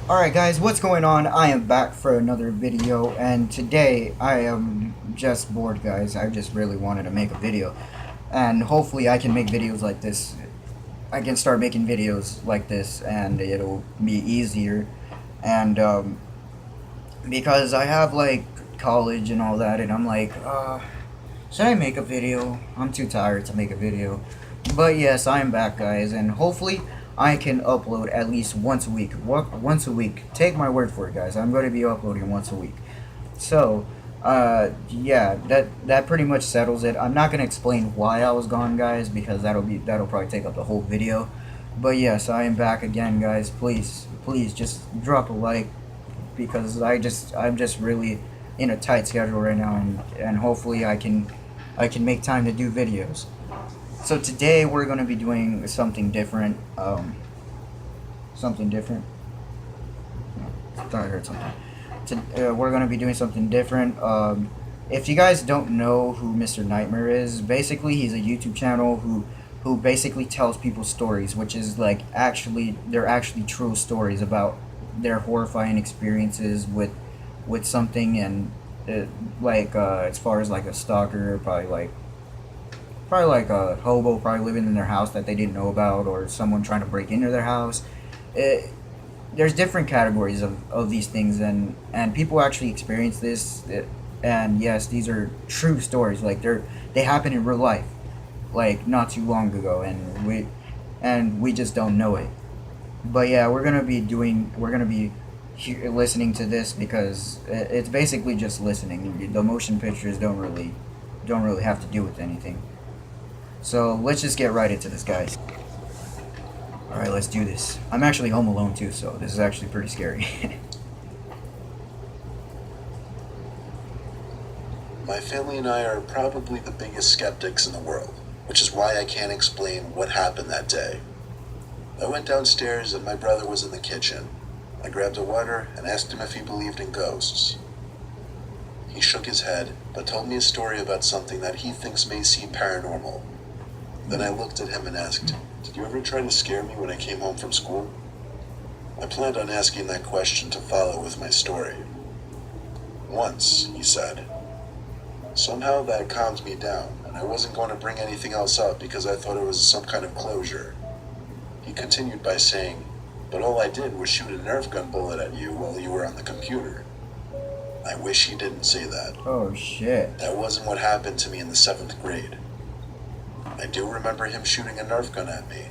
Alright guys, what's going on? I am back for another video, and today I am just bored, guys. I just really wanted to make a video, and hopefully I can make videos like this. I can start making videos like this and it'll be easier, and because I have like college and all that, and I'm like, should I make a video? I'm too tired to make a video. But yes, I am back, guys, and hopefully I can upload at least once a week. Once a week. Take my word for it, guys. I'm going to be uploading once a week. So, yeah, that pretty much settles it. I'm not going to explain why I was gone, guys, because that'll probably take up the whole video. But yes, I am back again, guys. Please just drop a like, because I'm just really in a tight schedule right now, and hopefully I can make time to do videos. So today we're going to be doing something different. Something different. I thought I heard something. We're going to be doing something different. If you guys don't know who Mr. Nightmare is, basically he's a YouTube channel who basically tells people stories, which is like they're actually true stories about their horrifying experiences with something, and as far as like a stalker, probably like a hobo probably living in their house that they didn't know about, or someone trying to break into their house. There's different categories of these things, and people actually experience this. And yes, these are true stories. Like they happen in real life, like not too long ago, and we just don't know it. But yeah, we're gonna be listening to this because it's basically just listening. The motion pictures don't really have to do with anything. So let's just get right into this, guys. Alright, let's do this. I'm actually home alone too, so this is actually pretty scary. My family and I are probably the biggest skeptics in the world, which is why I can't explain what happened that day. I went downstairs and my brother was in the kitchen. I grabbed a water and asked him if he believed in ghosts. He shook his head, but told me a story about something that he thinks may seem paranormal. Then I looked at him and asked, "Did you ever try to scare me when I came home from school?" I planned on asking that question to follow with my story. "Once," he said. Somehow that calmed me down, and I wasn't going to bring anything else up because I thought it was some kind of closure. He continued by saying, "But all I did was shoot a Nerf gun bullet at you while you were on the computer." I wish he didn't say that. Oh shit. That wasn't what happened to me in the 7th grade. I do remember him shooting a Nerf gun at me,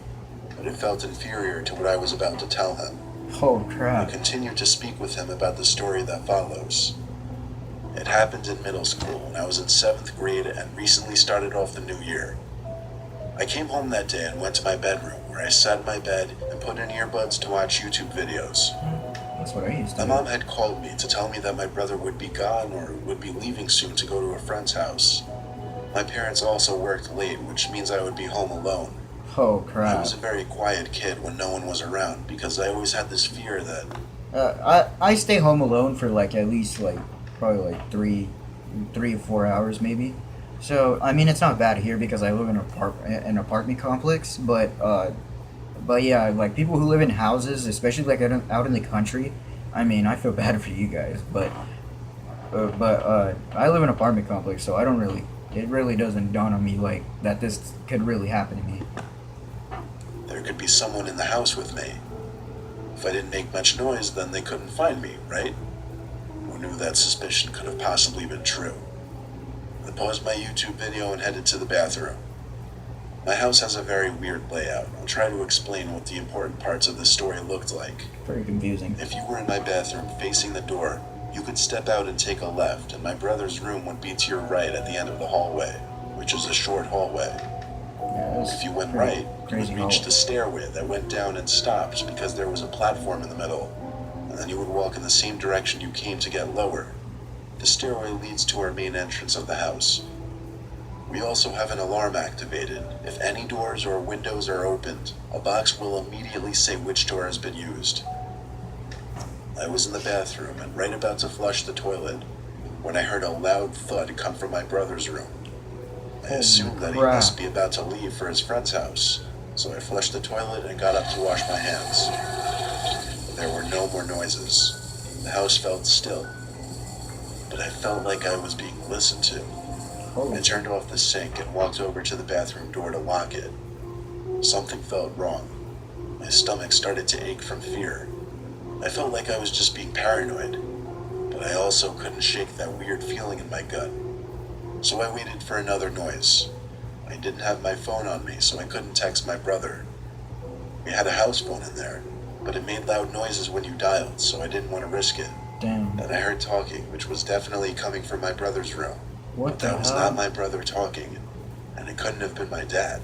but it felt inferior to what I was about to tell him. Oh I crap. continued to speak with him about the story that follows. It happened in middle school when I was in 7th grade and recently started off the new year. I came home that day and went to my bedroom, where I sat in my bed and put in earbuds to watch YouTube videos. That's what I used to My do. mom had called me to tell me that my brother would be gone or would be leaving soon to go to a friend's house. My parents also worked late, which means I would be home alone. Oh I crap. was a very quiet kid when no one was around because I always had this fear that I stay home alone for like at least like probably like 3 or 4 hours maybe. So I mean it's not bad here because I live in an apartment complex, but yeah, like people who live in houses, especially like out in the country. I mean I feel bad for you guys, but I live in an apartment complex, so I don't really. It really doesn't dawn on me like that this could really happen to me. there could be someone in the house with me. If I didn't make much noise, then they couldn't find me, right? Who knew that suspicion could have possibly been true? I paused my YouTube video and headed to the bathroom. My house has a very weird layout. I'll try to explain what the important parts of this story looked like. Pretty confusing. If you were in my bathroom facing the door, you could step out and take a left, and my brother's room would be to your right at the end of the hallway, which is a short hallway. Yeah, If you went right, you would reach the stairway that went down and stopped because there was a platform in the middle, and then you would walk in the same direction you came to get lower. The stairway leads to our main entrance of the house. We also have an alarm activated. If any doors or windows are opened, a box will immediately say which door has been used. I was in the bathroom and right about to flush the toilet when I heard a loud thud come from my brother's room. I assumed that he must be about to leave for his friend's house, so I flushed the toilet and got up to wash my hands. There were were no more noises. The house felt still, but I felt like I was being listened to. I turned off the sink and walked over to the bathroom door to lock it. Something felt wrong. My stomach started to ache from fear. I felt like I was just being paranoid, but I also couldn't shake that weird feeling in my gut. So I waited for another noise. I didn't have my phone on me, so I couldn't text my brother. We had a house phone in there, but it made loud noises when you dialed, so I didn't want to risk it. Damn. Then I heard talking, which was definitely coming from my brother's room. What But the that was hell? not my brother talking, and it couldn't have been my dad.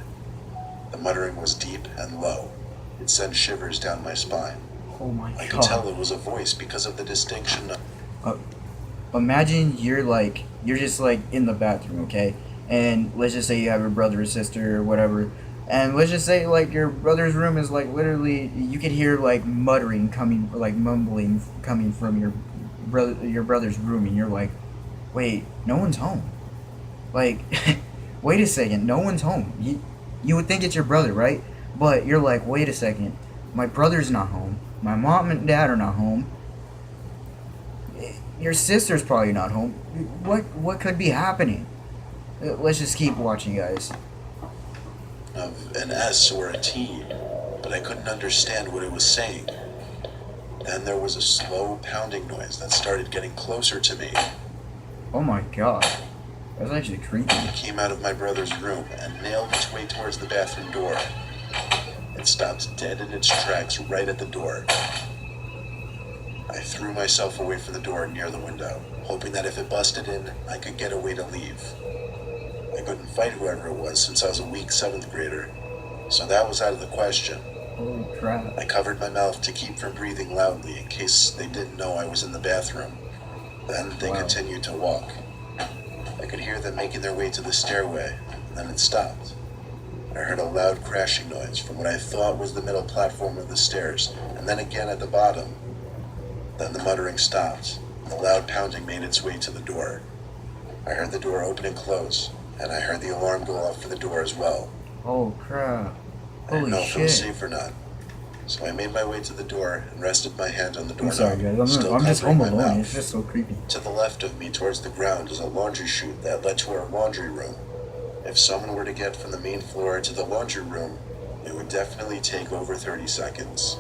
The muttering was deep and low. It sent shivers down my spine. Oh my I god. could tell it was a voice because of the distinction of Imagine you're just like in the bathroom, okay? And let's just say you have a brother or sister or whatever. And let's just say like your brother's room is like literally you could hear like muttering coming, like mumbling coming from your brother's room, and you're like, wait, no one's home. Like, wait a second, no one's home. You would think it's your brother, right? But you're like, wait a second, my brother's not home. My mom and dad are not home. Your sister's probably not home. What could be happening? Let's just keep watching, guys. an S or a T, but I couldn't understand what it was saying. Then there was a slow pounding noise that started getting closer to me. Oh my god. That's actually creepy. It came out of my brother's room and nailed its way towards the bathroom door. It stopped dead in its tracks right at the door. I threw myself away from the door near the window, hoping that if it busted in, I could get a way to leave. I couldn't fight whoever it was since I was a weak 7th grader, so that was out of the question. Holy crap. I covered my mouth to keep from breathing loudly in case they didn't know I was in the bathroom. Then they continued to walk. I could hear them making their way to the stairway, and then it stopped. I heard a loud crashing noise from what I thought was the middle platform of the stairs, and then again at the bottom. Then the muttering stopped, and the loud pounding made its way to the door. I heard the door open and close, and I heard the alarm go off for the door as well. Oh crap. I didn't know Holy if it was shit. safe or not. So I made my way to the door and rested my hand on the I'm doorknob, sorry guys, still I'm just covering home my alone. mouth. It's just so creepy. To the left of me towards the ground is a laundry chute that led to our laundry room. If someone were to get from the main floor to the laundry room, it would definitely take over 30 seconds.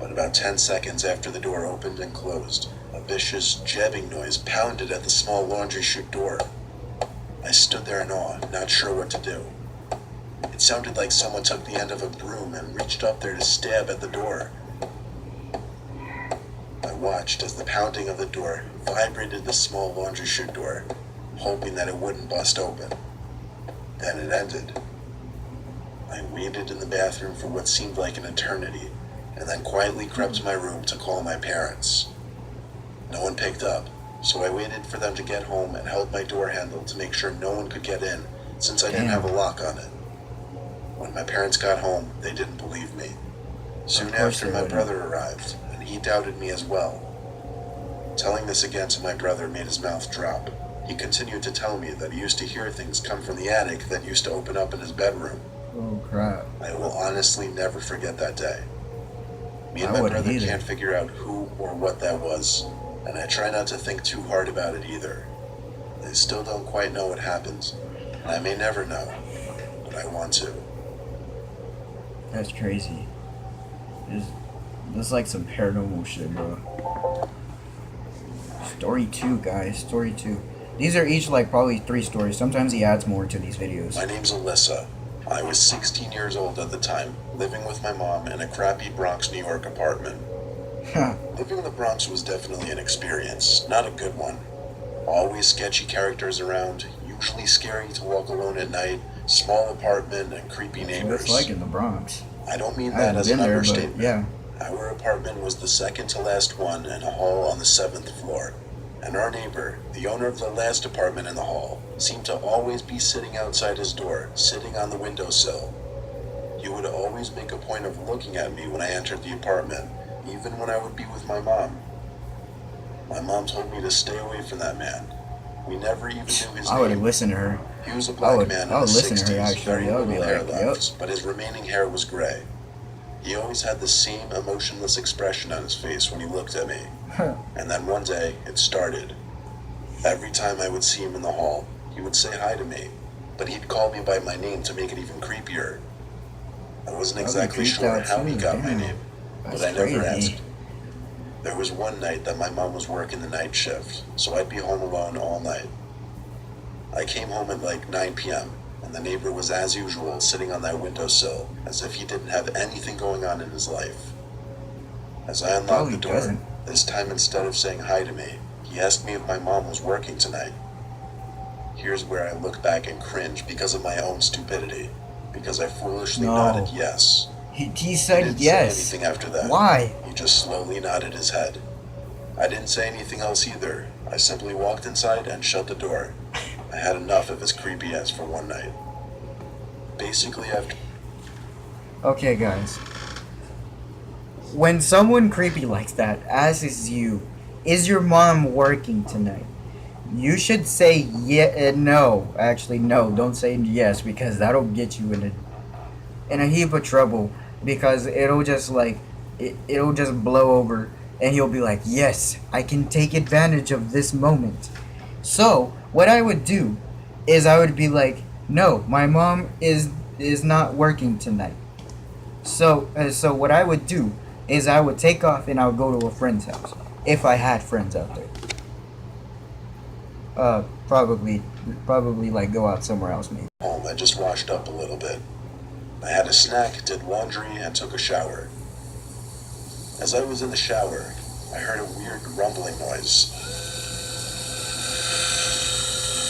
But about 10 seconds after the door opened and closed, a vicious jabbing noise pounded at the small laundry chute door. I stood there in awe, not sure what to do. It sounded like someone took the end of a broom and reached up there to stab at the door. I watched as the pounding of the door vibrated the small laundry chute door, hoping that it wouldn't bust open. Then it ended. I waited in the bathroom for what seemed like an eternity, and then quietly crept to my room to call my parents. No one picked up, so I waited for them to get home and held my door handle to make sure no one could get in, since I didn't have a lock on it. When my parents got home, they didn't believe me. Soon Of course after, they my wouldn't. brother arrived, and he doubted me as well. Telling this again to my brother made his mouth drop. He continued to tell me that he used to hear things come from the attic that used to open up in his bedroom. Oh crap. I will honestly never forget that day. Me and I my wouldn't brother either. can't figure out who or what that was, and I try not to think too hard about it either. I still don't quite know what happened, and I may never know, but I want to. That's crazy. This like some paranormal shit, bro. Story 2, guys. Story 2. These are each like probably 3 stories. Sometimes he adds more to these videos. My name's Alyssa. I was 16 years old at the time, living with my mom in a crappy Bronx, New York apartment. Living in the Bronx was definitely an experience, not a good one. Always sketchy characters around, usually scary to walk alone at night, small apartment, and creepy That's what neighbors. it's like in the Bronx. I don't mean I that haven't as been an there, but understatement. yeah. Our apartment was the second to last one in a hall on the 7th floor. And our neighbor, the owner of the last apartment in the hall, seemed to always be sitting outside his door, sitting on the windowsill. He would always make a point of looking at me when I entered the apartment, even when I would be with my mom. My mom told me to stay away from that man. We never even knew his I would name. listen to her. He was a black man in I the would listen 60s, to her, actually. very I would be little hair like, left, but his remaining hair was gray. He always had the same emotionless expression on his face when he looked at me. And then one day, it started. Every time I would see him in the hall, he would say hi to me, but he'd call me by my name to make it even creepier. I wasn't exactly sure how he got my name, but I never asked. There was one night that my mom was working the night shift, so I'd be home alone all night. I came home at like 9 p.m., and the neighbor was as usual sitting on that windowsill, as if he didn't have anything going on in his life. As I unlocked the door, this time instead of saying hi to me, he asked me if my mom was working tonight. Here's where I look back and cringe because of my own stupidity, because I foolishly nodded yes. He said didn't yes. say anything after that. Why? He just slowly nodded his head. I didn't say anything else either. I simply walked inside and shut the door. I had enough of his creepy ass for one night. Basically, after... Okay, guys. When someone creepy like that asks you, is your mom working tonight? You should say no. Actually, no. Don't say yes, because that'll get you in a heap of trouble. Because it'll just it'll just blow over, and you'll be like, yes, I can take advantage of this moment. So what I would do is I would be like, no, my mom is not working tonight. So what I would do is I would take off and I would go to a friend's house if I had friends out there. Probably like go out somewhere else maybe. Home, I just washed up a little bit. I had a snack, did laundry, and took a shower. As I was in the shower, I heard a weird rumbling noise.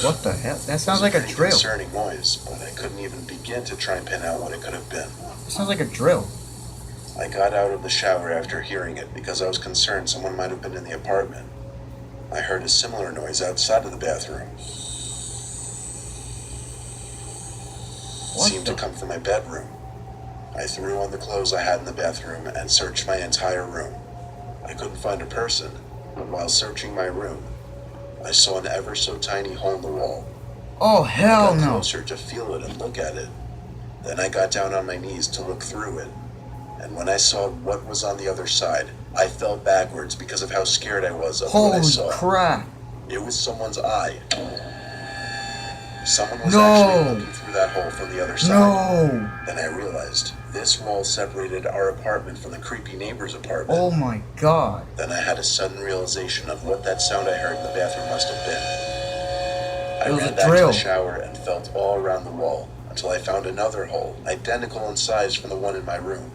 What the hell? That sounds like It was a pretty drill. concerning noise, but I couldn't even begin to try and pin out what it could have been. It sounds like a drill. I got out of the shower after hearing it because I was concerned someone might have been in the apartment. I heard a similar noise outside of the bathroom. It seemed to come from my bedroom. I threw on the clothes I had in the bathroom and searched my entire room. I couldn't find a person, but while searching my room, I saw an ever so tiny hole in the wall. Oh hell I got no! closer to feel it and look at it. Then I got down on my knees to look through it. And when I saw what was on the other side, I fell backwards because of how scared I was of what I Holy saw. crap! It was someone's eye. Someone was No. actually looking through that hole from the other side. No! Then I realized this wall separated our apartment from the creepy neighbor's apartment. Oh my god! Then I had a sudden realization of what that sound I heard in the bathroom must have been. I It was ran a back to drill. the shower and felt all around the wall until I found another hole, identical in size from the one in my room.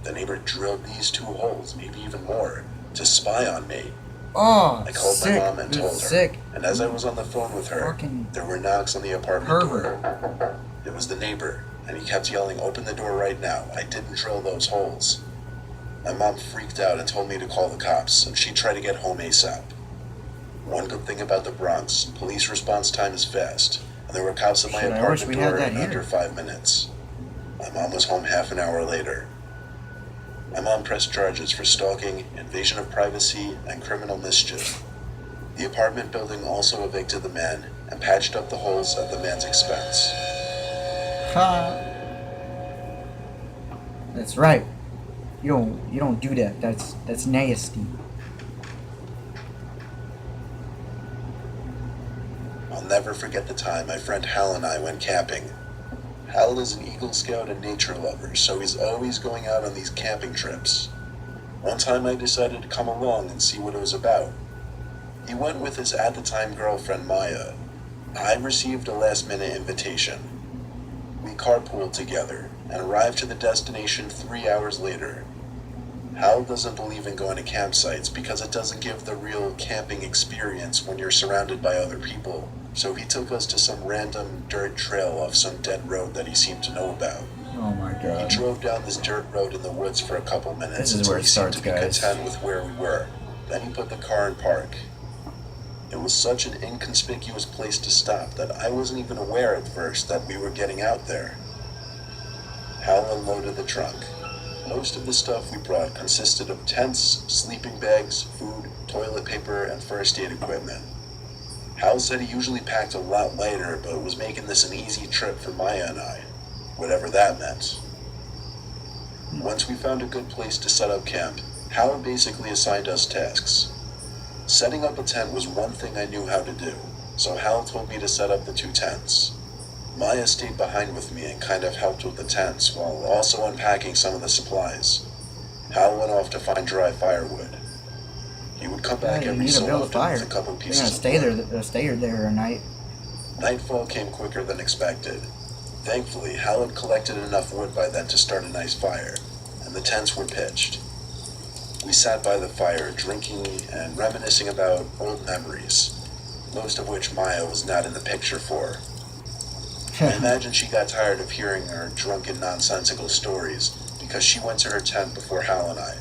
The neighbor drilled these two holes, maybe even more, to spy on me. Oh, I called sick. my mom and told her. Sick. And as I was on the phone with her, Fucking there were knocks on the apartment pervert. door. It was the neighbor, and he kept yelling, "Open the door right now. I didn't drill those holes." My mom freaked out and told me to call the cops, and she tried to get home ASAP. One good thing about the Bronx, police response time is fast, and there were cops at my Shit, I wish apartment we had door that in under here. 5 minutes. My mom was home half an hour later. My mom pressed charges for stalking, invasion of privacy, and criminal mischief. The apartment building also evicted the man and patched up the holes at the man's expense. Ha! That's right. You don't do that. That's nasty. I'll never forget the time my friend Hal and I went camping. Hal is an Eagle Scout and nature lover, so he's always going out on these camping trips. One time I decided to come along and see what it was about. He went with his at-the-time girlfriend Maya. I received a last-minute invitation. We carpooled together and arrived to the destination 3 hours later. Hal doesn't believe in going to campsites because it doesn't give the real camping experience when you're surrounded by other people, so he took us to some random dirt trail off some dead road that he seemed to know about. Oh my He god. drove down this dirt road in the woods for a couple minutes This is until where it he seemed starts, to be guys. content with where we were. Then he put the car in park. It was such an inconspicuous place to stop that I wasn't even aware at first that we were getting out there. Hal unloaded the trunk. Most of the stuff we brought consisted of tents, sleeping bags, food, toilet paper, and first aid equipment. Hal said he usually packed a lot lighter, but was making this an easy trip for Maya and I, whatever that meant. Once we found a good place to set up camp, Hal basically assigned us tasks. Setting up a tent was one thing I knew how to do, so Hal told me to set up the 2 tents. Maya stayed behind with me and kind of helped with the tents while also unpacking some of the supplies. Hal went off to find dry firewood. He would come back You every need to so build a often fire. with a couple You're gonna pieces of stay wood. there a night. Nightfall came quicker than expected. Thankfully, Hal had collected enough wood by then to start a nice fire, and the tents were pitched. We sat by the fire, drinking and reminiscing about old memories, most of which Maya was not in the picture for. I imagine she got tired of hearing our drunken, nonsensical stories because she went to her tent before Hal and I.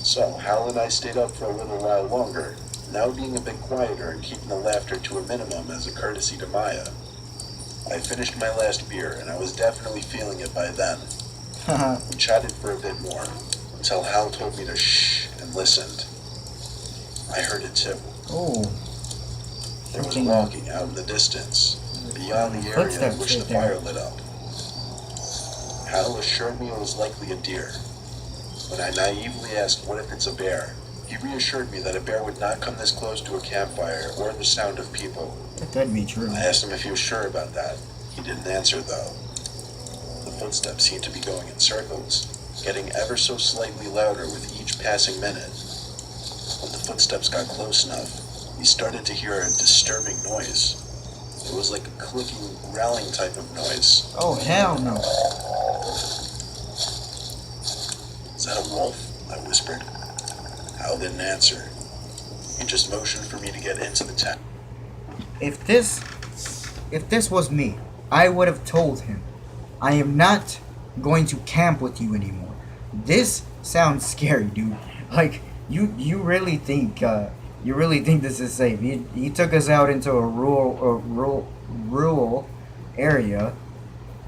So, Hal and I stayed up for a little while longer, now being a bit quieter and keeping the laughter to a minimum as a courtesy to Maya. I finished my last beer, and I was definitely feeling it by then. We chatted for a bit more, until Hal told me to shh and listened. I heard it too. Oh. There was walking out in the distance, beyond the area in which the fire lit up. Hal assured me it was likely a deer. When I naively asked what if it's a bear, he reassured me that a bear would not come this close to a campfire or the sound of people. That could be true. I asked him if he was sure about that. He didn't answer though. The footsteps seemed to be going in circles, getting ever so slightly louder with each passing minute. When the footsteps got close enough, we started to hear a disturbing noise. It was like a clicking, growling type of noise. Oh, hell no. Is that a wolf? I whispered. Hal didn't answer. He just motioned for me to get into the tent. If this was me, I would have told him, I am not going to camp with you anymore. This sounds scary, dude. Like, you really think this is safe. He took us out into a rural area,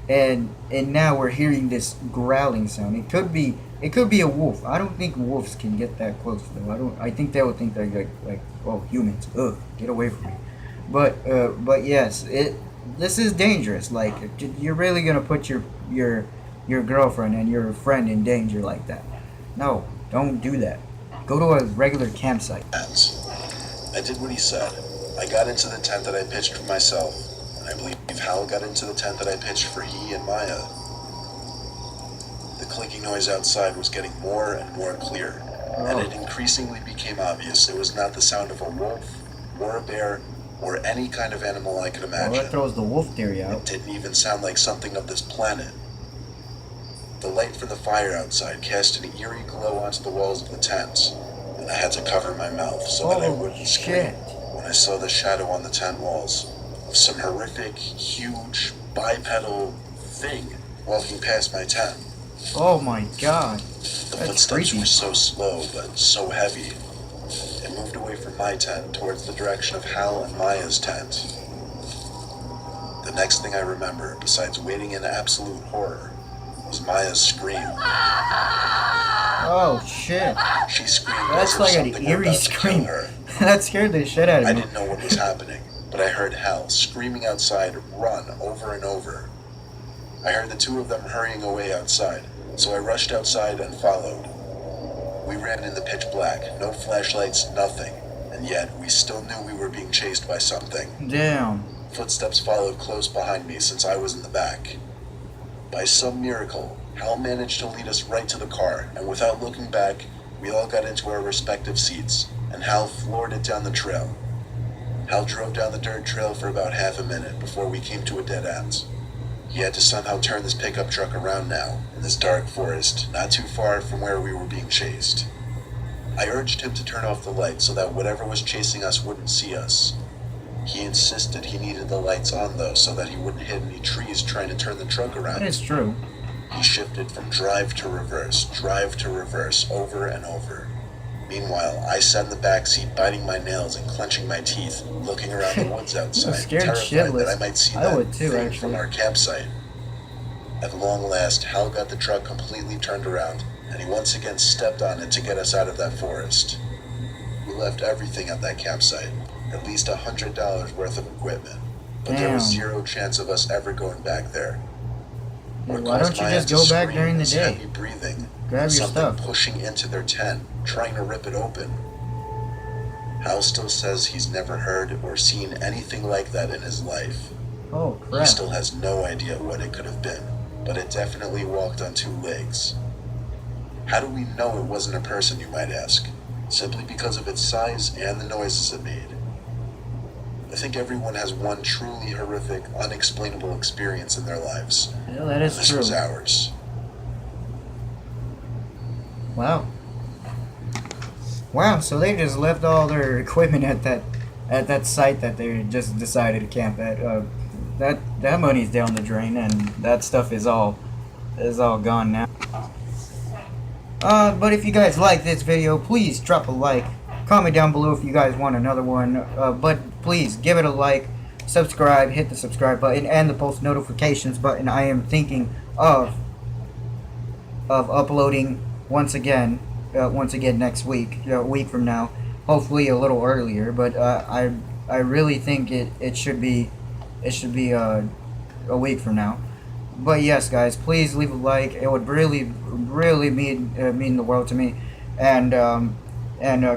and now we're hearing this growling sound. It could be a wolf. I don't think wolves can get that close though. I think they would think they're like oh, humans. Ugh, get away from me. But yes, this is dangerous. Like, you're really gonna put your girlfriend and your friend in danger like that. No, don't do that. Go to a regular campsite. I did what he said. I got into the tent that I pitched for myself, and I believe Hal got into the tent that I pitched for he and Maya. The clicking noise outside was getting more and more clear, and it increasingly became obvious it was not the sound of a wolf, or a bear, or any kind of animal I could imagine. Well, that throws the wolf theory out. It didn't even sound like something of this planet. The light from the fire outside cast an eerie glow onto the walls of the tent, and I had to cover my mouth so that I wouldn't scream when I saw the shadow on the tent walls of some horrific, huge, bipedal thing walking past my tent. Oh my god. The That's footsteps creepy. were so slow, but so heavy. It moved away from my tent towards the direction of Hal and Maya's tent. The next thing I remember, besides waiting in absolute horror, was Maya's scream. Oh shit. She screamed That's as if like an something were eerie about to kill scream. her. That scared the shit out of I me. didn't know what was happening, but I heard Hal screaming outside, "Run," over and over. I heard the two of them hurrying away outside, so I rushed outside and followed. We ran in the pitch black, no flashlights, nothing, and yet we still knew we were being chased by something. Damn. Footsteps followed close behind me since I was in the back. By some miracle, Hal managed to lead us right to the car, and without looking back, we all got into our respective seats, and Hal floored it down the trail. Hal drove down the dirt trail for about half a minute before we came to a dead end. He had to somehow turn this pickup truck around now, in this dark forest, not too far from where we were being chased. I urged him to turn off the lights so that whatever was chasing us wouldn't see us. He insisted he needed the lights on though, so that he wouldn't hit any trees trying to turn the truck around. That is true. He shifted from drive to reverse, over and over. Meanwhile, I sat in the back seat biting my nails and clenching my teeth, looking around the woods outside, Scared terrified that I shitless. might see I that would too, thing actually. from our campsite. At long last, Hal got the truck completely turned around, and he once again stepped on it to get us out of that forest. We left everything at that campsite, at least $100 worth of equipment, but there was Damn. zero chance of us ever going back there. What Why caused don't you my just aunt to go back scream during the is day? heavy breathing, Grab your something stuff. pushing into their tent, trying to rip it open. Hal still says he's never heard or seen anything like that in his life. Oh He crap. still has no idea what it could have been, but it definitely walked on two legs. How do we know it wasn't a person, you might ask? Simply because of its size and the noises it made. I think everyone has one truly horrific, unexplainable experience in their lives. Yeah, that is This true. was ours. Wow. Wow, so they just left all their equipment at that site that they just decided to camp at. That money's down the drain, and that stuff is all gone now. But if you guys like this video, please drop a like. Comment down below if you guys want another one. But please give it a like, subscribe, hit the subscribe button, and the post notifications button. I am thinking of uploading once again next week, a week from now, hopefully a little earlier. But I really think it should be a week from now. But yes, guys, please leave a like. It would really mean the world to me. And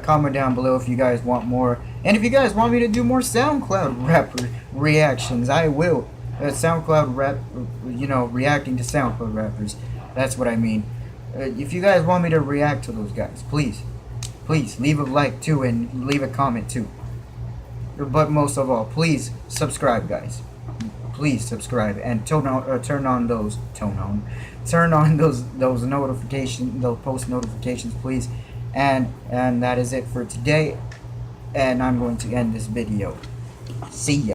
comment down below if you guys want more. And if you guys want me to do more SoundCloud rapper reactions, I will. SoundCloud rap, reacting to SoundCloud rappers. That's what I mean. If you guys want me to react to those guys, please leave a like too and leave a comment too. But most of all, please subscribe, guys. Please subscribe and turn on those notifications, those post notifications, please. And that is it for today. And I'm going to end this video. See ya.